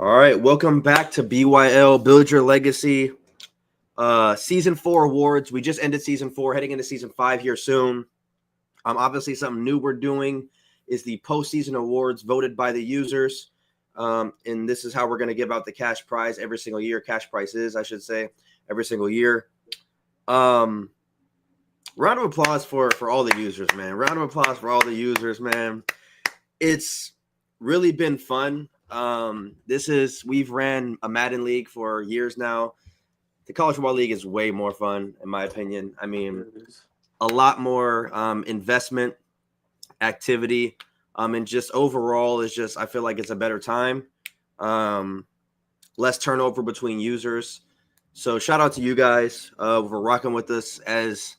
All right, welcome back to BYL Build Your Legacy. Season 4 awards. We just ended season 4, heading into season 5 here soon. Obviously, something new we're doing is the postseason awards voted by the users. And this is how we're going to give out the cash prize every single year. Cash prizes, I should say, every single year. Round of applause for all the users, man. Round of applause for all the users, man. It's really been fun. We've ran a Madden league for years now. The college football league is way more fun, in my opinion. I mean, a lot more investment, activity, and just overall is just, I feel like it's a better time. Less turnover between users. So shout out to you guys for rocking with us as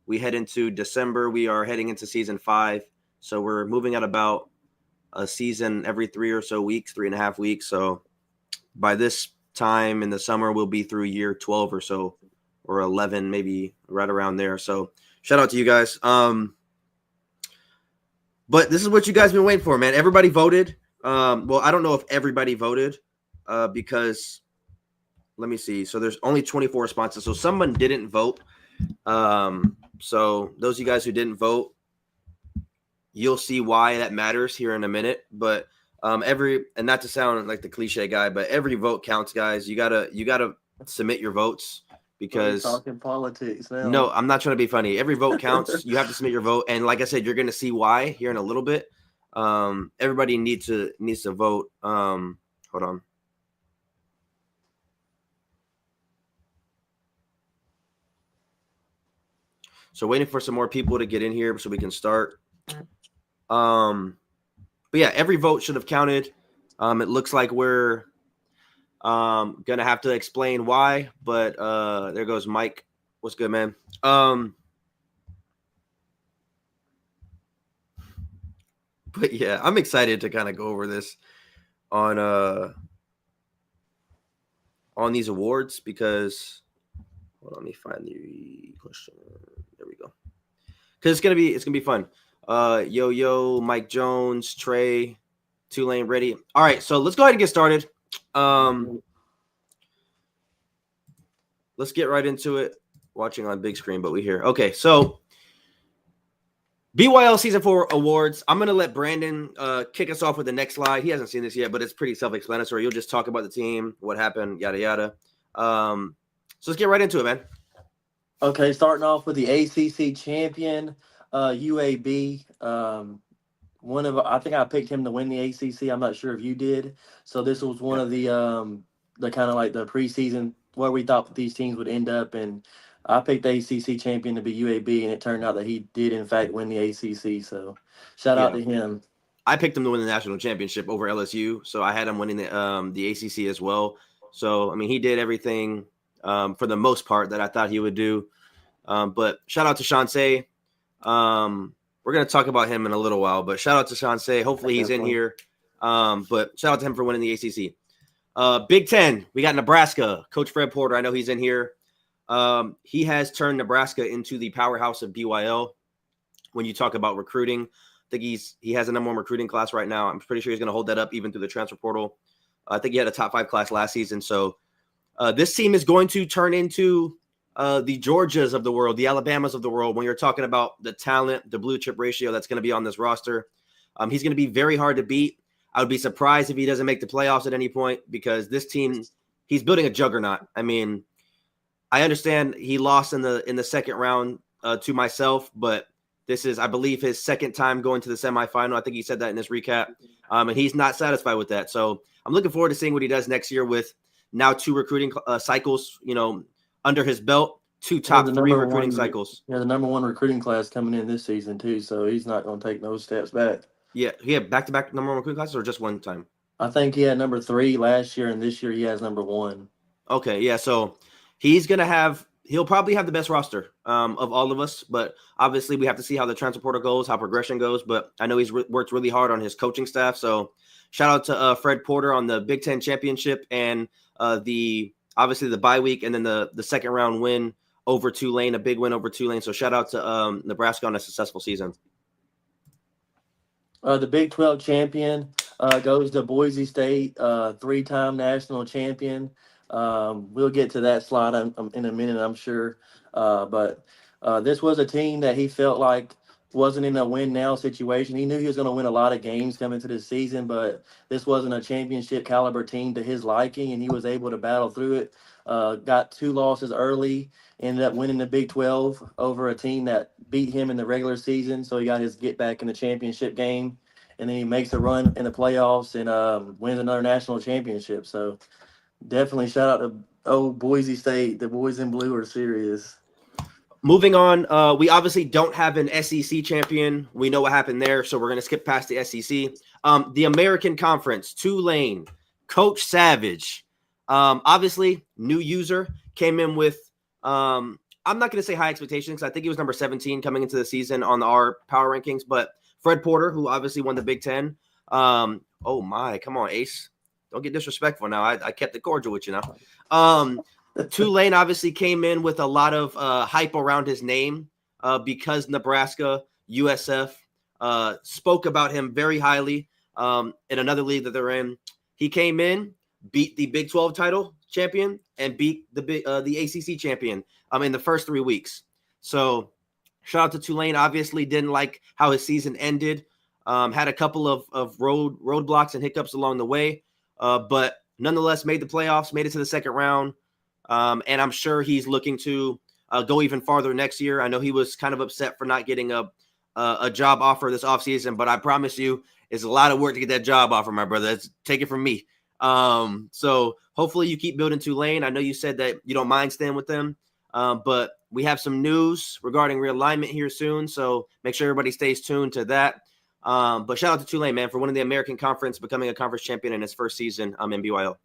we head into December. We are heading into season 5. So we're moving at about a season every 3.5 weeks. So by this time in the summer, we'll be through year 12 or so, or 11, maybe right around there. So shout out to you guys. But this is what you guys been waiting for, man. Everybody voted. Well, I don't know if everybody voted because let me see. So there's only 24 responses. So someone didn't vote. So those of you guys who didn't vote, you'll see why that matters here in a minute. But and not to sound like the cliche guy, but every vote counts, guys. You gotta submit your votes because talking politics now. No, I'm not trying to be funny. Every vote counts. You have to submit your vote, and like I said, you're gonna see why here in a little bit. Everybody needs to vote. Hold on. So waiting for some more people to get in here so we can start. But yeah, every vote should have counted. It looks like we're gonna have to explain why, but there goes Mike. What's good, man? But yeah, I'm excited to kind of go over this on these awards because let me find the question. There we go. Because it's gonna be fun. Yo, Mike Jones, Trey, Tulane, ready. All right, so let's go ahead and get started. Let's get right into it. Watching on big screen, but we here. Okay, so BYL Season 4 awards. I'm going to let Brandon kick us off with the next slide. He hasn't seen this yet, but it's pretty self-explanatory. You'll just talk about the team, what happened, yada, yada. So let's get right into it, man. Okay, starting off with the ACC champion, UAB. I think I picked him to win the ACC. I'm not sure if you did. So this was one of the kind of like the preseason where we thought that these teams would end up, and I picked the ACC champion to be UAB, and it turned out that he did in fact win the ACC. So shout out to him. I picked him to win the national championship over LSU, so I had him winning the ACC as well. So I mean, he did everything for the most part that I thought he would do. But shout out to Shansei. We're going to talk about him in a little while, but shout out to Shansei. Hopefully he's in here. But shout out to him for winning the ACC. Big Ten, we got Nebraska. Coach Fred Porter, I know he's in here. He has turned Nebraska into the powerhouse of BYL. When you talk about recruiting, I think he has a number 1 recruiting class right now. I'm pretty sure he's going to hold that up even through the transfer portal. I think he had a top 5 class last season. So this team is going to turn into the Georgias of the world, the Alabamas of the world, when you're talking about the talent, the blue chip ratio that's going to be on this roster. He's going to be very hard to beat. I would be surprised if he doesn't make the playoffs at any point because this team, he's building a juggernaut. I mean, I understand he lost in the second round to myself, but this is, I believe, his second time going to the semifinal. I think he said that in his recap, and he's not satisfied with that. So I'm looking forward to seeing what he does next year with now 2 recruiting cycles, under his belt, 2 top 3 recruiting cycles. Yeah, the number 1 recruiting class coming in this season too, so he's not going to take those steps back. Yeah, he had back-to-back number 1 recruiting classes or just one time? I think he had number 3 last year, and this year he has number 1. Okay, yeah, so he'll probably have the best roster of all of us, but obviously we have to see how the transfer portal goes, how progression goes, but I know he's worked really hard on his coaching staff, so shout out to Fred Porter on the Big Ten championship and obviously the bye week and then the second round win over Tulane, a big win over Tulane. So shout out to Nebraska on a successful season. The Big 12 champion, goes to Boise State, three-time national champion. We'll get to that slide in a minute, I'm sure. But this was a team that he felt like wasn't in a win now situation. He knew he was going to win a lot of games coming to this season, but this wasn't a championship caliber team to his liking, and he was able to battle through it. Got two losses early, ended up winning the Big 12 over a team that beat him in the regular season, so he got his get back in the championship game, and then he makes a run in the playoffs and wins another national championship. So definitely shout out to Boise State. The boys in blue are serious. Moving on, we obviously don't have an SEC champion. We know what happened there, so we're going to skip past the SEC. The American Conference, Tulane, Coach Savage. Obviously, new user, came in with, I'm not going to say high expectations. I think he was number 17 coming into the season on our power rankings, but Fred Porter, who obviously won the Big Ten. Oh my, come on, Ace. Don't get disrespectful now. I kept it cordial with you now. Tulane obviously came in with a lot of hype around his name because Nebraska, USF spoke about him very highly in another league that they're in. He came in, beat the Big 12 title champion, and beat the ACC champion in the first 3 weeks. So shout out to Tulane. Obviously didn't like how his season ended. Had a couple of roadblocks and hiccups along the way, but nonetheless made the playoffs, made it to the second round. And I'm sure he's looking to go even farther next year. I know he was kind of upset for not getting a job offer this offseason, but I promise you it's a lot of work to get that job offer, my brother. Take it from me. So hopefully you keep building Tulane. I know you said that you don't mind staying with them, but we have some news regarding realignment here soon. So make sure everybody stays tuned to that. But shout out to Tulane, man, for winning the American Conference, becoming a conference champion in his first season in BYL.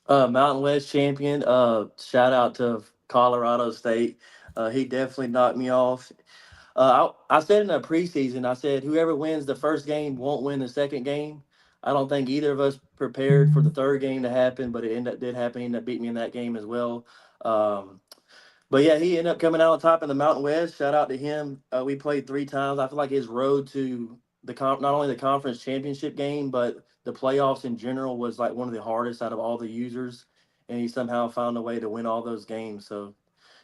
Mountain West champion. Shout out to Colorado State. He definitely knocked me off. I said in the preseason, I said whoever wins the first game won't win the second game. I don't think either of us prepared for the third game to happen, but it did happen. He ended up beating me in that game as well. But yeah, he ended up coming out on top in the Mountain West. Shout out to him. We played 3 times. I feel like his road to not only the conference championship game, but the playoffs in general was like one of the hardest out of all the users, and he somehow found a way to win all those games. So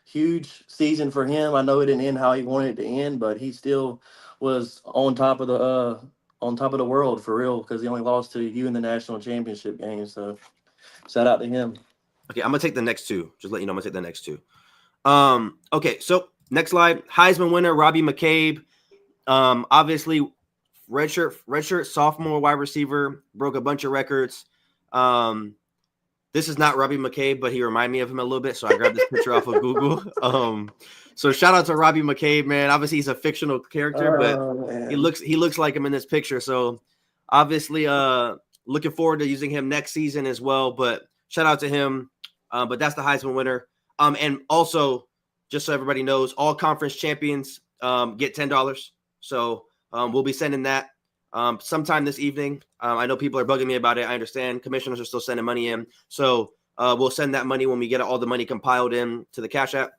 huge season for him. I know it didn't end how he wanted it to end, but he still was on top of the world for real because he only lost to you in the national championship game. So shout out to him. Okay, I'm gonna take the next two. Just let you know, I'm gonna take the next two. Okay, so next slide. Heisman winner Robbie McCabe. Obviously, redshirt sophomore wide receiver, broke a bunch of records. This is not Robbie McCabe, but he reminded me of him a little bit, so I grabbed this picture off of Google. So shout out to Robbie McCabe, man. Obviously, he's a fictional character, but he looks like him in this picture. So obviously, looking forward to using him next season as well. But shout out to him. But that's the Heisman winner. And also, just so everybody knows, all conference champions get $10. So we'll be sending that sometime this evening. I know people are bugging me about it. I understand. Commissioners are still sending money in. So we'll send that money when we get all the money compiled in to the Cash App.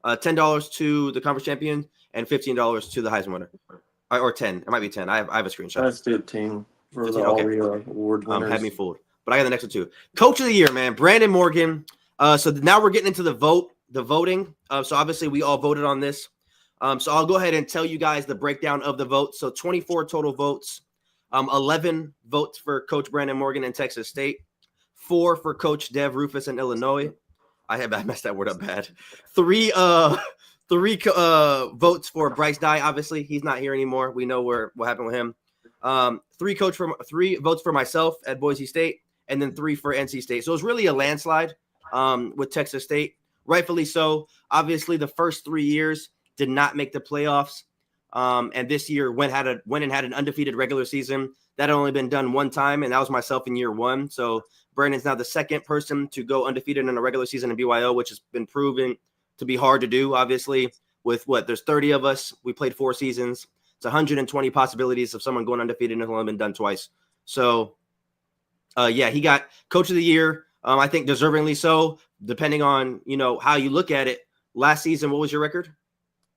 $10 to the conference champion and $15 to the Heisman winner. Or 10. It might be 10. I have a screenshot. That's 15 for 15? The okay. Award winners. Had me fooled. But I got the next one too. Coach of the year, man. Brandon Morgan. So now we're getting into the voting. So obviously we all voted on this. So I'll go ahead and tell you guys the breakdown of the votes. So 24 total votes, 11 votes for Coach Brandon Morgan in Texas State, 4 for Coach Dev Rufus in Illinois. I messed that word up bad. 3 votes for Bryce Dye. Obviously, he's not here anymore. We know what happened with him. 3 votes for myself at Boise State, and then 3 for NC State. So it was really a landslide with Texas State, rightfully so. Obviously, the first 3 years did not make the playoffs. And this year went and had an undefeated regular season. That had only been done one time, and that was myself in year 1. So Brandon's now the second person to go undefeated in a regular season in BYL, which has been proven to be hard to do, obviously. With there's 30 of us. We played 4 seasons. It's 120 possibilities of someone going undefeated, and it's only been done twice. So, yeah, he got Coach of the Year. I think deservingly so, depending on, how you look at it. Last season, what was your record?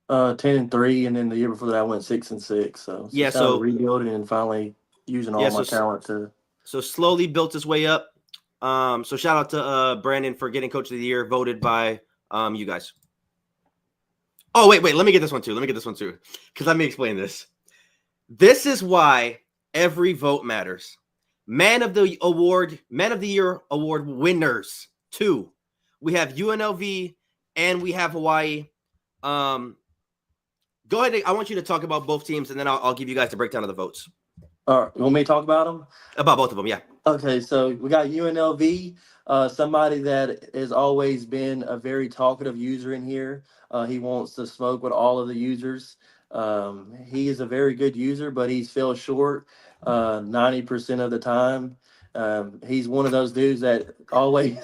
10-3, and then the year before that I went 6-6. So yeah, so rebuilding and finally using Yeah, all my talent to. so slowly built his way up. So shout out to Brandon for getting Coach of the Year, voted by you guys. Oh, wait, let me get this one too. Because let me explain this. This is why every vote matters. Man of the Year award winners. 2. We have UNLV and we have Hawaii. Go ahead. I want you to talk about both teams, and then I'll give you guys the breakdown of the votes. All right, you want me to talk about them? About both of them, yeah. Okay, so we got UNLV, somebody that has always been a very talkative user in here. He wants to smoke with all of the users. He is a very good user, but he's fell short 90% of the time. He's one of those dudes that always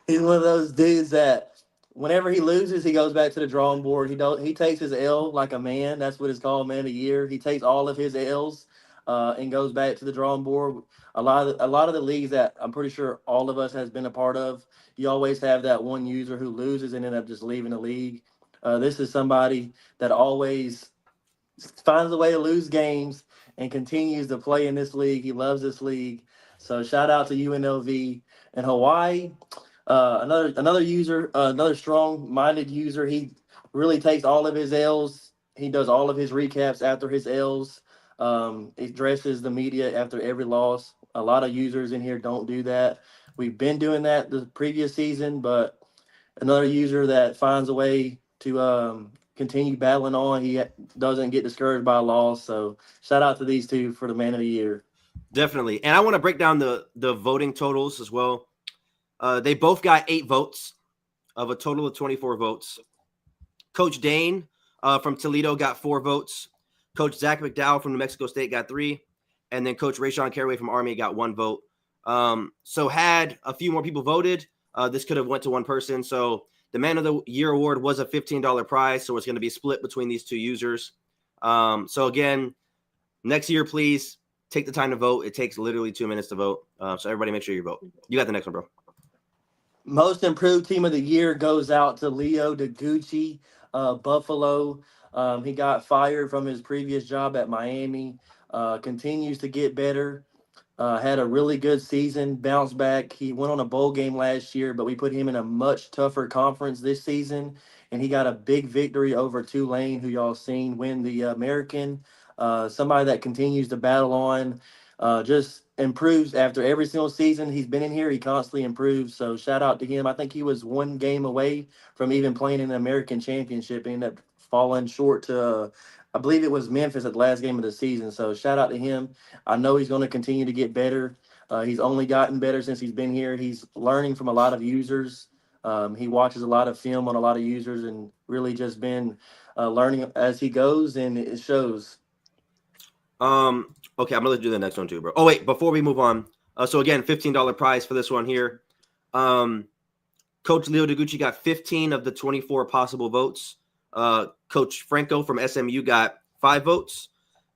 he's one of those dudes that whenever he loses, he goes back to the drawing board. He takes his L like a man. That's what it's called, man of the year. He takes all of his L's and goes back to the drawing board. A lot of the leagues that I'm pretty sure all of us has been a part of, you always have that one user who loses and end up just leaving the league. This is somebody that always finds a way to lose games and continues to play in this league. He loves this league. So shout out to UNLV and Hawaii. Another user, another strong-minded user. He really takes all of his L's. He does all of his recaps after his L's. He addresses the media after every loss. A lot of users in here don't do that. We've been doing that the previous season, but another user that finds a way to continue battling on. He doesn't get discouraged by a loss. So shout out to these two for the man of the year. Definitely. And I want to break down the voting totals as well. They both got 8 votes of a total of 24 votes. Coach Dane from Toledo got 4 votes. Coach Zach McDowell from New Mexico State got 3. And then Coach Rayshawn Caraway from Army got 1 vote. So had a few more people voted, this could have went to one person. So the Man of the Year award was a $15 prize. So it's going to be split between these 2 users. So again, next year, please take the time to vote. It takes literally 2 minutes to vote. So everybody make sure you vote. You got the next one, bro. Most improved team of the year goes out to Leo DeGucci, Buffalo. He got fired from his previous job at Miami. Continues to get better. Had a really good season, bounced back. He went on a bowl game last year, but we put him in a much tougher conference this season, and he got a big victory over Tulane, who y'all seen win the American. Somebody that continues to battle on, just improves after every single season he's been in here. He constantly improves. So shout out to him. I think he was one game away from even playing in the American Championship. He ended up falling short to, I believe it was Memphis at the last game of the season. So shout out to him. I know he's going to continue to get better. He's only gotten better since he's been here. He's learning from a lot of users. He watches a lot of film on a lot of users and really just been learning as he goes, and it shows. Okay, I'm gonna do the next one too, bro. Oh wait, before we move on, so again, $15 prize for this one here. Coach Leo DeGucci got 15 of the 24 possible votes. Coach Franco from SMU got 5 votes.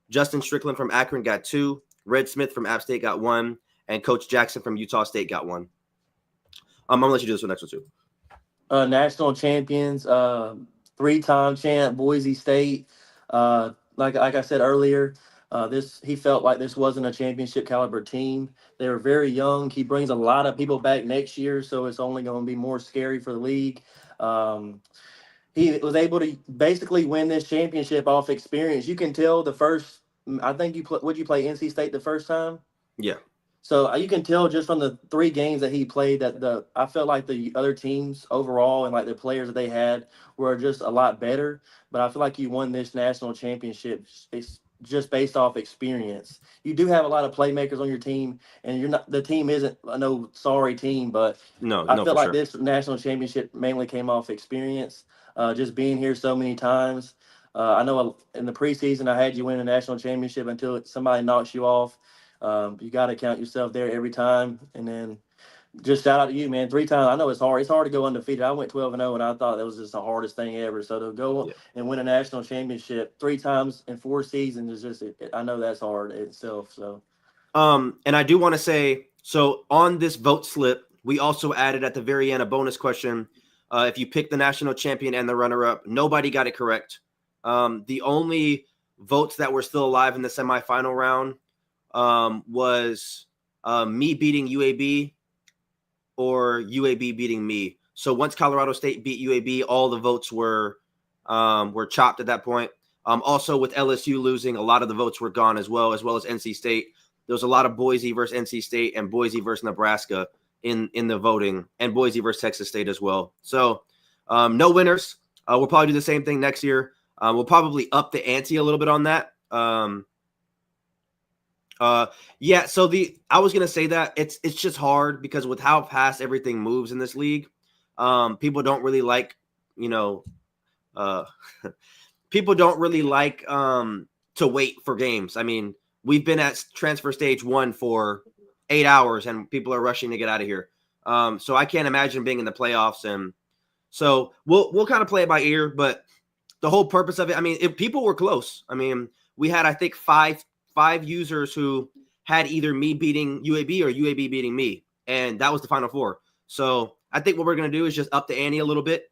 Justin Strickland from Akron got 2. Red Smith from App State got 1, and Coach Jackson from Utah State got 1. I'm gonna let you do this one next one too. National champions, 3-time champ Boise State. Like I said earlier, he felt like this wasn't a championship caliber team. They were very young. He brings a lot of people back next year, so it's only going to be more scary for the league. He was able to basically win this championship off experience. You can tell the first. I think would you play NC State the first time? Yeah. So you can tell just from the 3 games that he played that I felt like the other teams overall and like the players that they had were just a lot better. But I feel like you won this national championship just based off experience. You do have a lot of playmakers on your team, and the team isn't a no sorry team, but I feel like this national championship mainly came off experience. Just being here so many times. I know in the preseason I had you win a national championship until somebody knocks you off. You got to count yourself there every time. And then just shout out to you, man. 3 times. I know it's hard. It's hard to go undefeated. I went 12-0, and I thought that was just the hardest thing ever. So to go and win a national championship 3 times in 4 seasons is just, I know that's hard itself. So, and I do want to say, so on this vote slip, we also added at the very end a bonus question. If you pick the national champion and the runner-up, nobody got it correct. The only votes that were still alive in the semifinal round was me beating UAB or UAB beating me. So once Colorado State beat UAB, all the votes were chopped at that point. Also, with LSU losing, a lot of the votes were gone as well as NC State. There was a lot of Boise versus NC State and Boise versus Nebraska in the voting, and Boise versus Texas State as well. So no winners. We'll probably do the same thing next year. We'll probably up the ante a little bit on that. Yeah, so I was gonna say that it's just hard because with how fast everything moves in this league, people don't really like, people don't really like to wait for games. I mean, we've been at transfer stage 1 for 8 hours and people are rushing to get out of here. So I can't imagine being in the playoffs, and so we'll kind of play it by ear, but the whole purpose of it, I mean, if people were close. I mean, we had, I think, five users who had either me beating UAB or UAB beating me, and that was the final 4. So I think what we're going to do is just up the ante a little bit,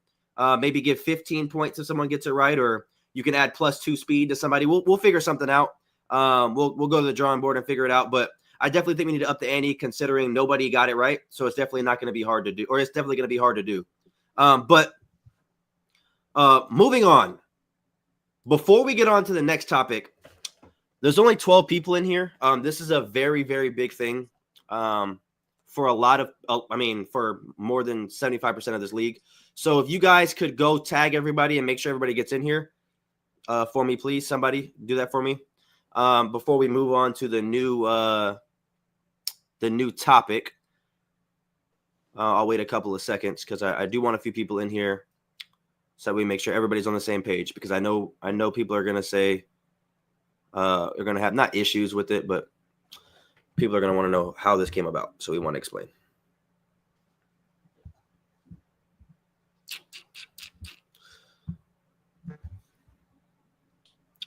maybe give 15 points if someone gets it right, or you can add +2 speed to somebody. We'll figure something out. We'll go to the drawing board and figure it out, but I definitely think we need to up the ante considering nobody got it right, so it's definitely not going to be hard to do, or it's definitely going to be hard to do. But moving on, before we get on to the next topic, there's only 12 people in here. This is a very, very big thing for a lot of, for more than 75% of this league. So if you guys could go tag everybody and make sure everybody gets in here for me, please. Somebody do that for me before we move on to the new topic. I'll wait a couple of seconds because I do want a few people in here so we make sure everybody's on the same page, because I know people are going to say they're going to have not issues with it, but people are going to want to know how this came about. So we want to explain.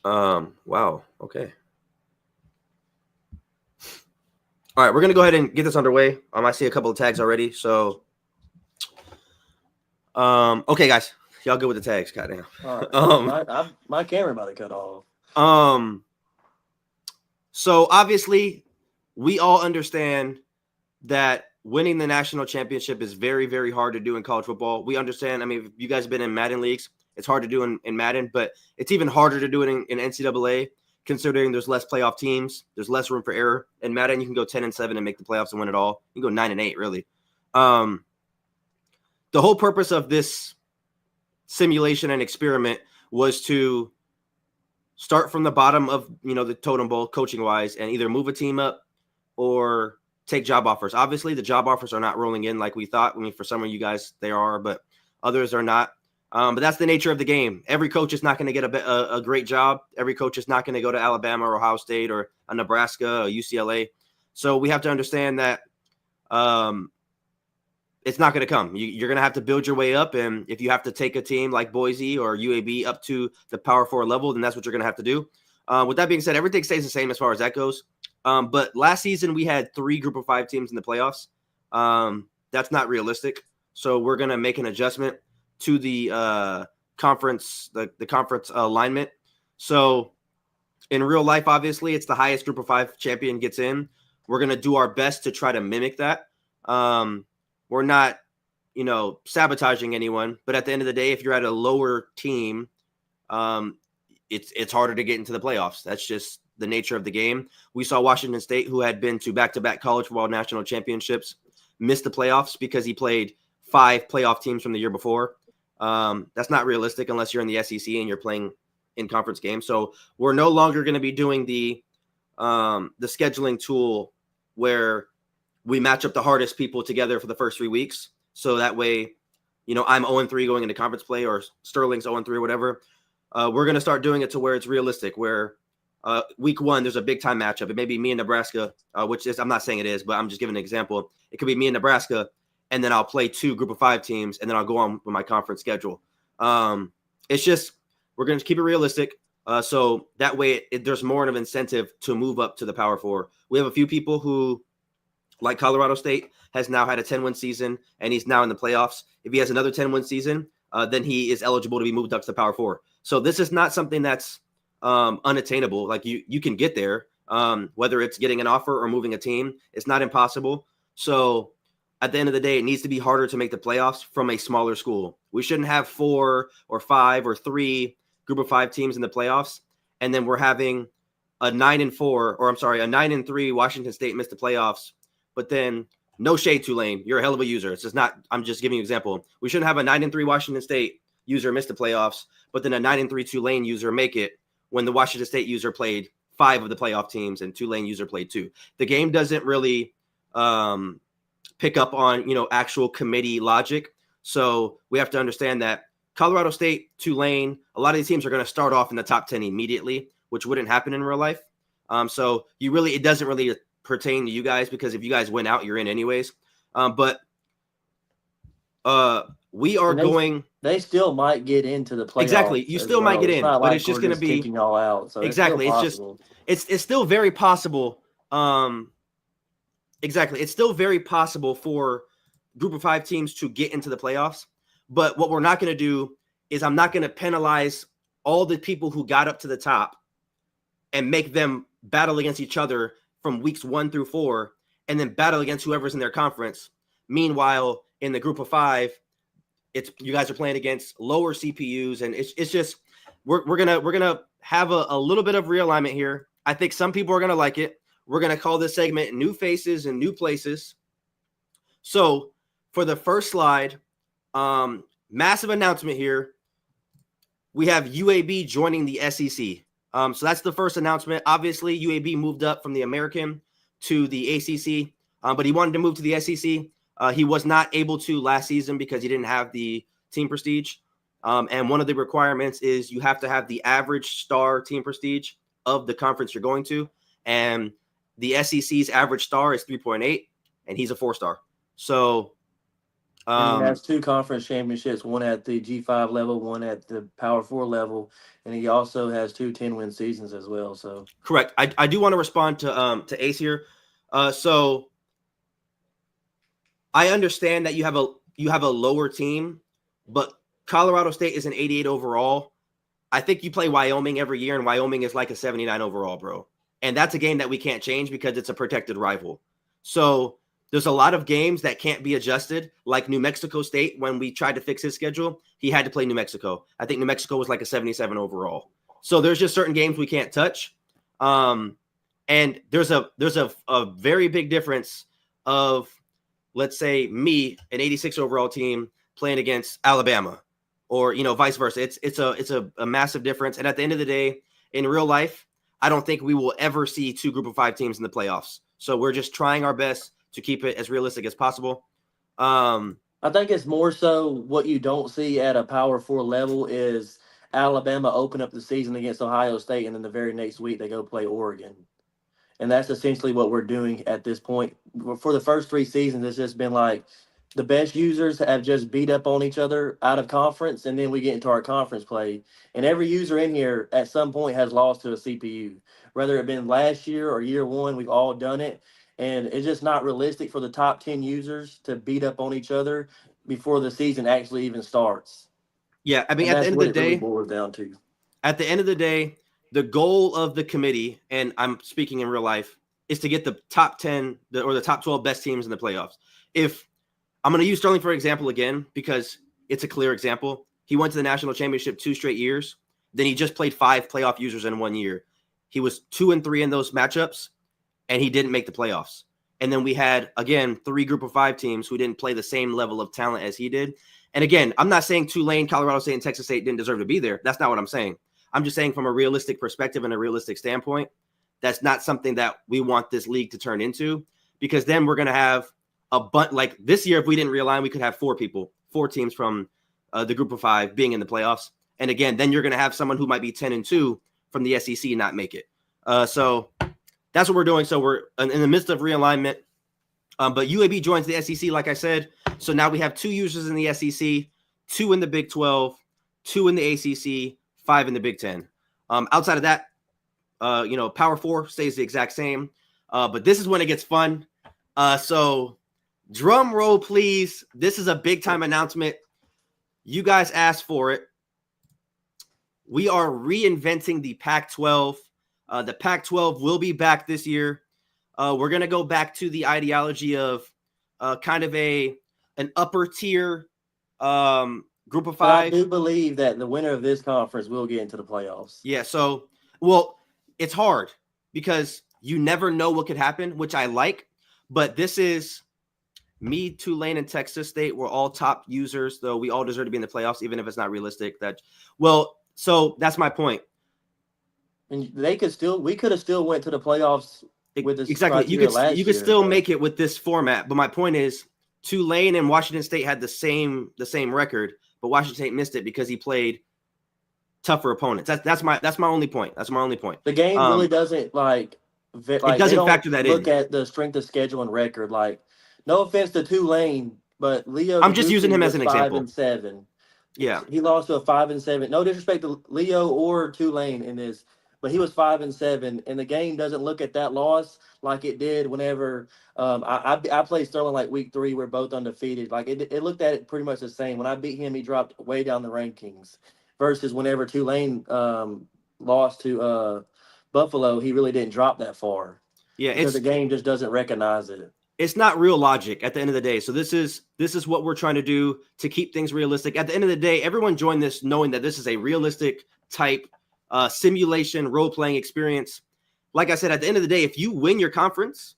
Wow. Okay. All right, we're going to go ahead and get this underway. I see a couple of tags already. So, okay, guys, y'all good with the tags? Goddamn. My camera about to cut off. So obviously, we all understand that winning the national championship is very, very hard to do in college football. We understand. I mean, if you guys have been in Madden leagues, it's hard to do in Madden, but it's even harder to do it in NCAA, considering there's less playoff teams. There's less room for error. In Madden, you can go 10-7 and make the playoffs and win it all. You can go 9-8, really. The whole purpose of this simulation and experiment was to start from the bottom of, the totem pole coaching wise, and either move a team up or take job offers. Obviously, the job offers are not rolling in like we thought. I mean, for some of you guys, they are, but others are not. But that's the nature of the game. Every coach is not going to get a great job. Every coach is not going to go to Alabama or Ohio State or a Nebraska or UCLA. So we have to understand that it's not going to come. You're going to have to build your way up. And if you have to take a team like Boise or UAB up to the Power 4 level, then that's what you're going to have to do. With that being said, everything stays the same as far as that goes. But last season, we had 3 Group of 5 teams in the playoffs. That's not realistic. So we're going to make an adjustment to the conference, the conference alignment. So in real life, obviously, it's the highest Group of 5 champion gets in. We're going to do our best to try to mimic that. We're not, sabotaging anyone. But at the end of the day, if you're at a lower team, it's harder to get into the playoffs. That's just the nature of the game. We saw Washington State, who had been to back-to-back college football national championships, miss the playoffs because he played 5 playoff teams from the year before. That's not realistic unless you're in the SEC and you're playing in conference games. So we're no longer going to be doing the scheduling tool where we match up the hardest people together for the first 3 weeks. So that way, I'm 0-3 going into conference play, or Sterling's 0-3 or whatever. We're going to start doing it to where it's realistic, where week 1, there's a big time matchup. It may be me and Nebraska, which is, I'm not saying it is, but I'm just giving an example. It could be me and Nebraska, and then I'll play 2 Group of 5 teams, and then I'll go on with my conference schedule. It's just, we're going to keep it realistic. So that way there's more of an incentive to move up to the Power 4. We have a few people who, like Colorado State, has now had a 10-win season, and he's now in the playoffs. If he has another 10-win season, then he is eligible to be moved up to the Power 4. So this is not something that's unattainable. Like you can get there, whether it's getting an offer or moving a team. It's not impossible. So at the end of the day, it needs to be harder to make the playoffs from a smaller school. We shouldn't have 4 or 5 or 3 group of 5 teams in the playoffs, and then we're having a 9-4, or I'm sorry, a 9-3 Washington State miss the playoffs, but then no shade, Tulane, you're a hell of a user. It's just not. I'm just giving you an example. We shouldn't have a 9-3 Washington State user miss the playoffs, but then a 9-3 Tulane user make it when the Washington State user played 5 of the playoff teams and Tulane user played 2. The game doesn't really pick up on, actual committee logic. So we have to understand that Colorado State, Tulane, a lot of these teams are going to start off in the top 10 immediately, which wouldn't happen in real life. So it doesn't really pertain to you guys, because if you guys win out, you're in anyways. But we are going. They still might get into the playoffs. Exactly, you still might get in, but like it's just going to be kicking y'all out. So exactly. It's still very possible. Exactly, it's still very possible for group of 5 teams to get into the playoffs. But what we're not going to do is I'm not going to penalize all the people who got up to the top and make them battle against each other from weeks 1 through 4, and then battle against whoever's in their conference. Meanwhile, in the group of 5, you guys are playing against lower CPUs, and it's just we're gonna have a little bit of realignment here. I think some people are gonna like it. We're gonna call this segment "New Faces and New Places." So for the first slide, massive announcement here. We have UAB joining the SEC. So that's the first announcement. Obviously, UAB moved up from the American to the ACC, but he wanted to move to the SEC. He was not able to last season because he didn't have the team prestige. And one of the requirements is you have to have the average star team prestige of the conference you're going to. And the SEC's average star is 3.8, and he's a 4-star. So and he has 2 conference championships, one at the G5 level, one at the Power 4 level, and he also has 2 10-win seasons as well. So correct. I do want to respond to Ace here. So I understand that you have a lower team, but Colorado State is an 88 overall. I think you play Wyoming every year, and Wyoming is like a 79 overall, bro. And that's a game that we can't change because it's a protected rival. So there's a lot of games that can't be adjusted, like New Mexico State. When we tried to fix his schedule, he had to play New Mexico. I think New Mexico was like a 77 overall. So there's just certain games we can't touch. And there's a very big difference of, let's say, me, an 86 overall team, playing against Alabama, or vice versa. It's a massive difference. And at the end of the day, in real life, I don't think we will ever see 2 group of 5 teams in the playoffs. So we're just trying our best to keep it as realistic as possible. I think it's more so what you don't see at a Power 4 level is Alabama open up the season against Ohio State, and then the very next week they go play Oregon. And that's essentially what we're doing at this point. For the first 3 seasons, it's just been like the best users have just beat up on each other out of conference, and then we get into our conference play. And every user in here at some point has lost to a CPU. Whether it been last year or year 1, we've all done it. And it's just not realistic for the top 10 users to beat up on each other before the season actually even starts. Yeah, I mean, at the end of the day, really boils down to. At the end of the day, the goal of the committee, and I'm speaking in real life, is to get the top 10 or the top 12 best teams in the playoffs. If I'm going to use Sterling for example again, because it's a clear example. He went to the national championship 2 straight years. Then he just played 5 playoff users in 1 year. He was 2-3 in those matchups, and he didn't make the playoffs. And then we had, again, 3 group of 5 teams who didn't play the same level of talent as he did. And again, I'm not saying Tulane, Colorado State, and Texas State didn't deserve to be there. That's not what I'm saying. I'm just saying from a realistic perspective and a realistic standpoint, that's not something that we want this league to turn into, because then we're going to have a bunch. Like this year, if we didn't realign, we could have 4 teams from the group of 5 being in the playoffs. And again, then you're going to have someone who might be 10-2 from the SEC not make it. So that's what we're doing. So we're in the midst of realignment. But UAB joins the SEC, like I said. So now we have 2 users in the SEC, 2 in the Big 12, 2 in the ACC, 5 in the Big 10. Outside of that, Power 4 stays the exact same. But this is when it gets fun. So drum roll, please. This is a big time announcement. You guys asked for it. We are reinventing the Pac-12. The Pac-12 will be back this year. We're going to go back to the ideology of kind of an upper tier group of But I five. do believe that the winner of this conference will get into the playoffs. Yeah. So, well, it's hard because you never know what could happen, which I like. But this is me, Tulane, and Texas State. We're all top users, though we all deserve to be in the playoffs, even if it's not realistic. So that's my point. And we could have still went to the playoffs with this Exactly. criteria last You could year. still make it with this format, but my point is Tulane and Washington State had the same record, but Washington State missed it because he played tougher opponents. That's my only point. That's my only point. The game really doesn't it doesn't factor that look in. at the strength of schedule and record. Like, no offense to Tulane, but Leo. I'm just using him as an example. 5-7. Yeah, he lost to a 5-7. No disrespect to Leo or Tulane in this, but he was 5-7, and the game doesn't look at that loss like it did whenever I played Sterling like week 3. We're both undefeated. Like it looked at it pretty much the same. When I beat him, he dropped way down the rankings. Versus whenever Tulane lost to Buffalo, he really didn't drop that far. Yeah, because the game just doesn't recognize it. It's not real logic at the end of the day. So this is what we're trying to do to keep things realistic. At the end of the day, everyone joined this knowing that this is a realistic type simulation role-playing experience. Like I said, at the end of the day, if you win your conference,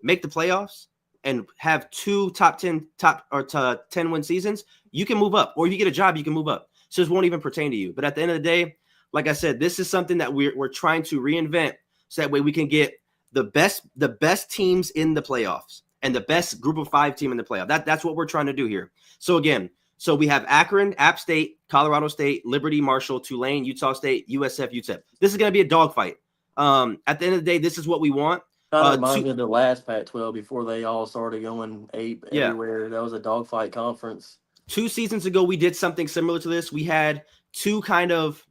make the playoffs, and have 2 top 10 win seasons, you can move up. Or if you get a job, you can move up. So this won't even pertain to you. But at the end of the day, like I said, this is something that we're trying to reinvent so that way we can get the best teams in the playoffs and the best group of 5 team in the playoff. That's what we're trying to do here. So again, we have Akron, App State, Colorado State, Liberty, Marshall, Tulane, Utah State, USF, UTEP. This is going to be a dogfight. At the end of the day, this is what we want. Kind of reminds me of the last Pac-12 before they all started going ape everywhere. That was a dogfight conference. 2 seasons ago, we did something similar to this. We had 2 kind of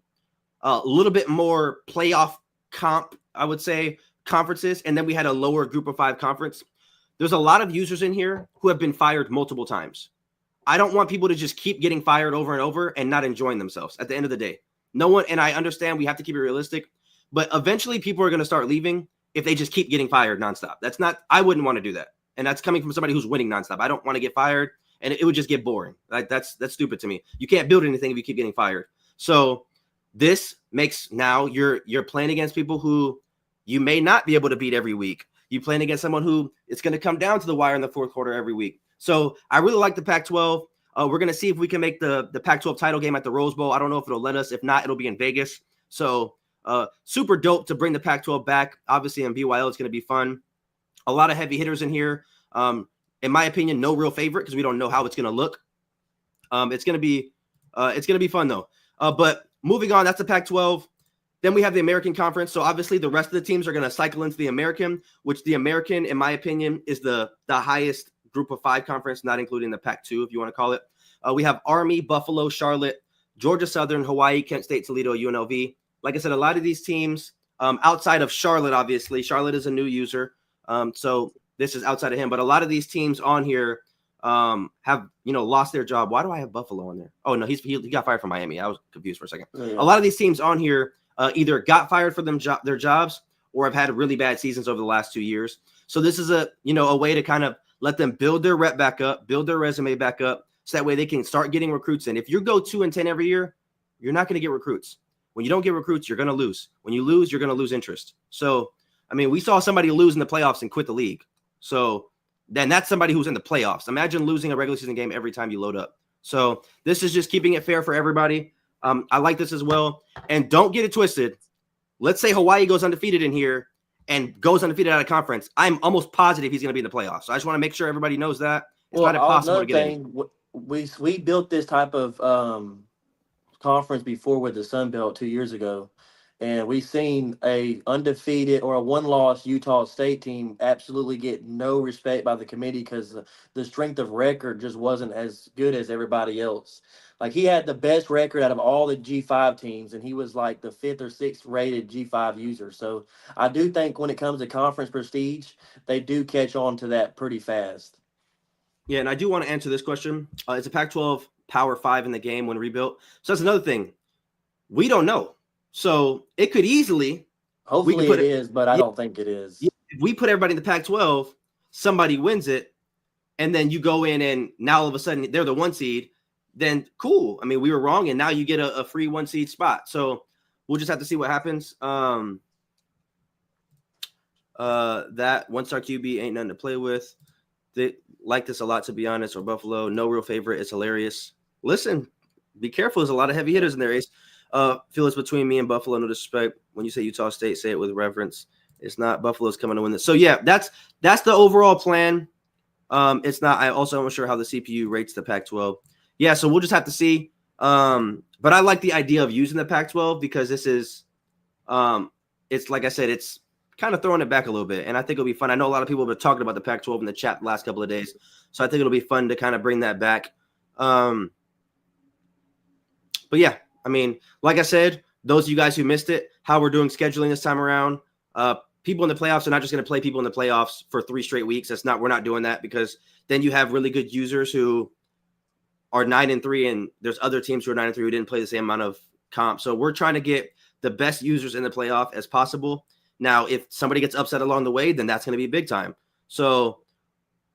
a little bit more playoff comp, I would say, conferences, and then we had a lower group of 5 conference. There's a lot of users in here who have been fired multiple times. I don't want people to just keep getting fired over and over and not enjoying themselves at the end of the day. No one, and I understand we have to keep it realistic, but eventually people are going to start leaving if they just keep getting fired nonstop. I wouldn't want to do that. And that's coming from somebody who's winning nonstop. I don't want to get fired, and it would just get boring. Like that's stupid to me. You can't build anything if you keep getting fired. So this makes now you're playing against people who you may not be able to beat every week. You playing against someone who it's going to come down to the wire in the 4th quarter every week. So I really like the Pac-12. We're going to see if we can make the Pac-12 title game at the Rose Bowl. I don't know if it'll let us. If not, it'll be in Vegas. So super dope to bring the Pac-12 back. Obviously, in BYL, it's going to be fun. A lot of heavy hitters in here. In my opinion, no real favorite because we don't know how it's going to look. It's going to be fun though. But moving on, that's the Pac-12. Then we have the American Conference. So obviously the rest of the teams are going to cycle into the American, which the American, in my opinion, is the highest group of 5 conference, not including the Pac-2, if you want to call it. We have Army, Buffalo, Charlotte, Georgia Southern, Hawaii, Kent State, Toledo, UNLV. Like I said, a lot of these teams outside of Charlotte, obviously. Charlotte is a new user. So this is outside of him. But a lot of these teams on here have lost their job. Why do I have Buffalo on there? Oh, no, he got fired from Miami. I was confused for a second. Yeah. A lot of these teams on here either got fired for their jobs or have had really bad seasons over the last 2 years. So this is a way to kind of let them build their rep back up, build their resume back up, so that way they can start getting recruits in. If you go 2-10 every year, you're not going to get recruits. When you don't get recruits, you're going to lose. When you lose, you're going to lose interest. So, I mean, we saw somebody lose in the playoffs and quit the league. So then that's somebody who's in the playoffs. Imagine losing a regular season game every time you load up. So this is just keeping it fair for everybody. I like this as well. And don't get it twisted. Let's say Hawaii goes undefeated in here and goes undefeated out of conference. I'm almost positive he's going to be in the playoffs. So I just want to make sure everybody knows that. It's not impossible to get in. We built this type of conference before with the Sun Belt 2 years ago. And we've seen a undefeated or a 1-loss Utah State team absolutely get no respect by the committee because the strength of record just wasn't as good as everybody else. Like, he had the best record out of all the G5 teams, and he was like the 5th or 6th rated G5 user. So I do think when it comes to conference prestige, they do catch on to that pretty fast. Yeah, and I do want to answer this question. It's a Pac-12 Power 5 in the game when rebuilt. So that's another thing. We don't know. So it could easily, we could Hopefully put it it. is, but I Yeah, don't think it is. if we put everybody in the Pac-12, somebody wins it, and then you go in and now all of a sudden they're the 1 seed, then cool. I mean, we were wrong, and now you get a free 1 seed spot. So we'll just have to see what happens. That 1-star QB ain't nothing to play with. They like this a lot, to be honest, or Buffalo. No real favorite. It's hilarious. Listen, be careful. There's a lot of heavy hitters in there, Ace. Feel it's between me and Buffalo. No disrespect. When you say Utah State, say it with reverence. It's not. Buffalo's coming to win this. So, yeah, that's the overall plan. It's not. I also am sure how the CPU rates the Pac-12. Yeah, so we'll just have to see. But I like the idea of using the Pac-12 because this is, it's like I said, it's kind of throwing it back a little bit, and I think it'll be fun. I know a lot of people have been talking about the Pac-12 in the chat the last couple of days, so I think it'll be fun to kind of bring that back. But yeah, I mean, like I said, those of you guys who missed it, how we're doing scheduling this time around, people in the playoffs are not just going to play people in the playoffs for 3 straight weeks. We're not doing that, because then you have really good users who are 9-3, and there's other teams who are 9-3 who didn't play the same amount of comp. So we're trying to get the best users in the playoff as possible. Now, if somebody gets upset along the way, then that's going to be big time. So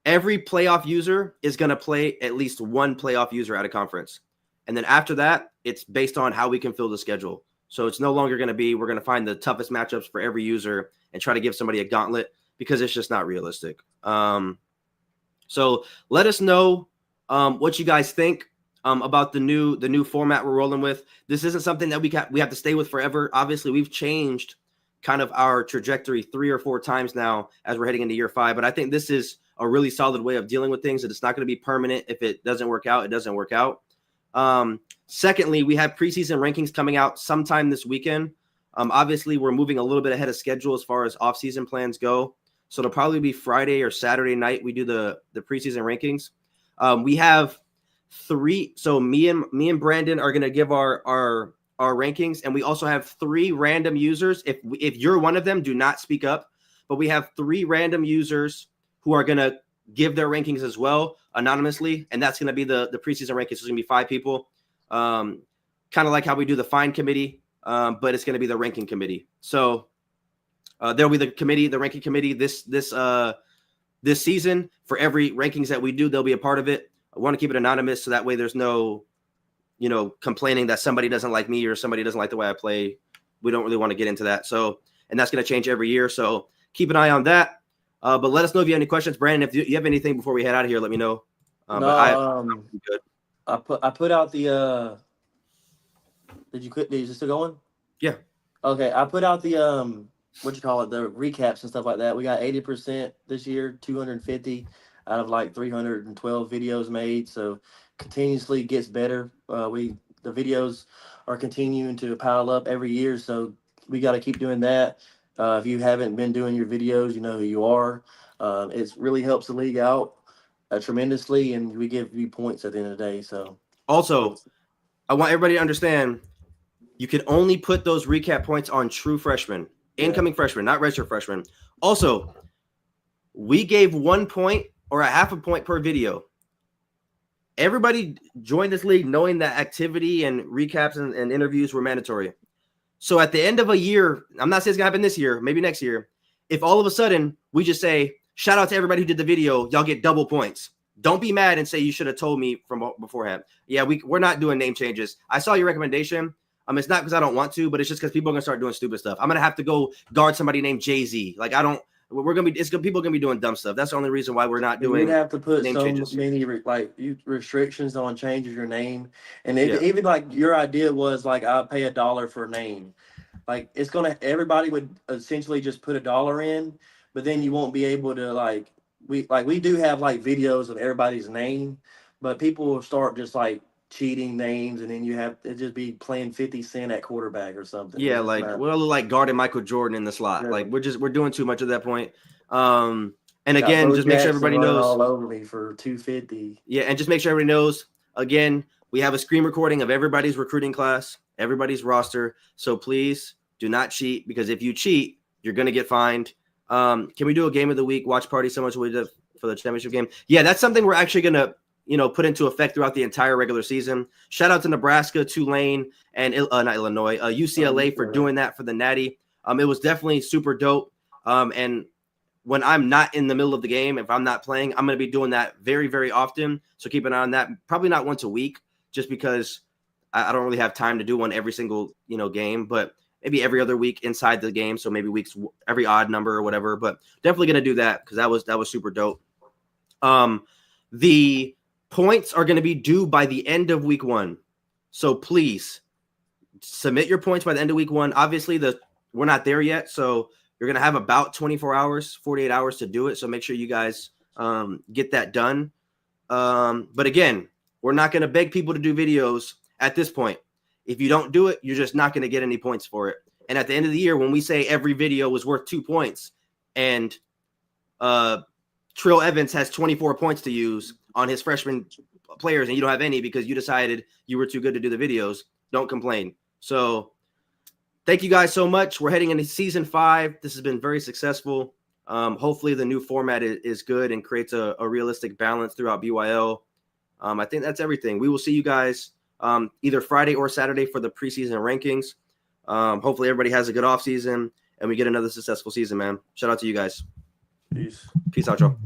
every playoff user is going to play at least one playoff user at a conference. And then after that, it's based on how we can fill the schedule. So it's no longer going to be, we're going to find the toughest matchups for every user and try to give somebody a gauntlet, because it's just not realistic. So let us know what you guys think about the new format we're rolling with. This isn't something that we have to stay with forever. Obviously, we've changed kind of our trajectory 3 or 4 times now as we're heading into year 5. But I think this is a really solid way of dealing with things, that it's not going to be permanent. If it doesn't work out, it doesn't work out. Secondly, we have preseason rankings coming out sometime this weekend. Obviously, we're moving a little bit ahead of schedule as far as off-season plans go. So it'll probably be Friday or Saturday night we do the preseason rankings. We have 3. So me and Brandon are going to give our rankings, and we also have 3 random users. If you're one of them, do not speak up. But we have 3 random users who are going to give their rankings as well anonymously, and that's going to be the preseason rankings. So it's going to be 5 people, kind of like how we do the fine committee, but it's going to be the ranking committee. So there'll be the ranking committee this season. For every rankings that we do, they'll be a part of it. I want to keep it anonymous, so that way there's no complaining that somebody doesn't like me or somebody doesn't like the way I play. We don't really want to get into that. So, and that's going to change every year. So keep an eye on that. But let us know if you have any questions. Brandon, if you have anything before we head out of here, let me know. No, I'm good. I put out the did you still going? Yeah. Okay, I put out the what you call it, the recaps and stuff like that. We got 80% this year, 250 out of like 312 videos made. So continuously gets better. The videos are continuing to pile up every year, so we got to keep doing that. If you haven't been doing your videos, you know who you are. It really helps the league out tremendously, and we give you points at the end of the day. So also, I want everybody to understand, you can only put those recap points on true freshmen, incoming freshmen, not redshirt freshmen. Also, we gave 1 point or a half a point per video. Everybody joined this league knowing that activity and recaps and interviews were mandatory. So at the end of a year, I'm not saying it's going to happen this year, maybe next year, if all of a sudden we just say, shout out to everybody who did the video, y'all get double points. Don't be mad and say you should have told me from beforehand. Yeah, we're not doing name changes. I saw your recommendation. It's not because I don't want to, but it's just because people are going to start doing stupid stuff. I'm going to have to go guard somebody named Jay-Z. Like, people are going to be doing dumb stuff. That's the only reason why we're not doing. You'd have to put name so changes. many restrictions on changes your name, and even like your idea was like I'll pay $1 for a name. Like everybody would essentially just put $1 in, but then you won't be able to we do have like videos of everybody's name, but people will start just like cheating names, and then you have to just be playing 50 Cent at quarterback or something. Yeah, like we'll look like guarding Michael Jordan in the slot. Yeah. Like we're doing too much at that point. And again, just make sure everybody knows all over me for 250. Yeah, and just make sure everybody knows. Again, we have a screen recording of everybody's recruiting class, everybody's roster. So please do not cheat, because if you cheat, you're gonna get fined. Can we do a game of the week watch party similar to what we did for the championship game? Yeah, that's something we're actually gonna put into effect throughout the entire regular season. Shout out to Nebraska, Tulane, and not Illinois, UCLA for doing that for the Natty. It was definitely super dope. And when I'm not in the middle of the game, if I'm not playing, I'm going to be doing that very, very often. So keep an eye on that. Probably not once a week, just because I don't really have time to do one every single, game, but maybe every other week inside the game. So maybe weeks, every odd number or whatever, but definitely going to do that because that was super dope. The points are going to be due by the end of week 1. So please submit your points by the end of week 1. Obviously we're not there yet. So you're going to have about 24 hours, 48 hours to do it. So make sure you guys get that done. But again, we're not going to beg people to do videos at this point. If you don't do it, you're just not going to get any points for it. And at the end of the year, when we say every video was worth 2 points and Trill Evans has 24 points to use on his freshman players and you don't have any because you decided you were too good to do the videos, don't complain. So thank you guys so much. We're heading into season 5. This has been very successful. Hopefully the new format is good and creates a realistic balance throughout BYL. I think that's everything. We will see you guys either Friday or Saturday for the preseason rankings. Hopefully everybody has a good off season and we get another successful season, man. Shout out to you guys. Peace. Peace out, y'all.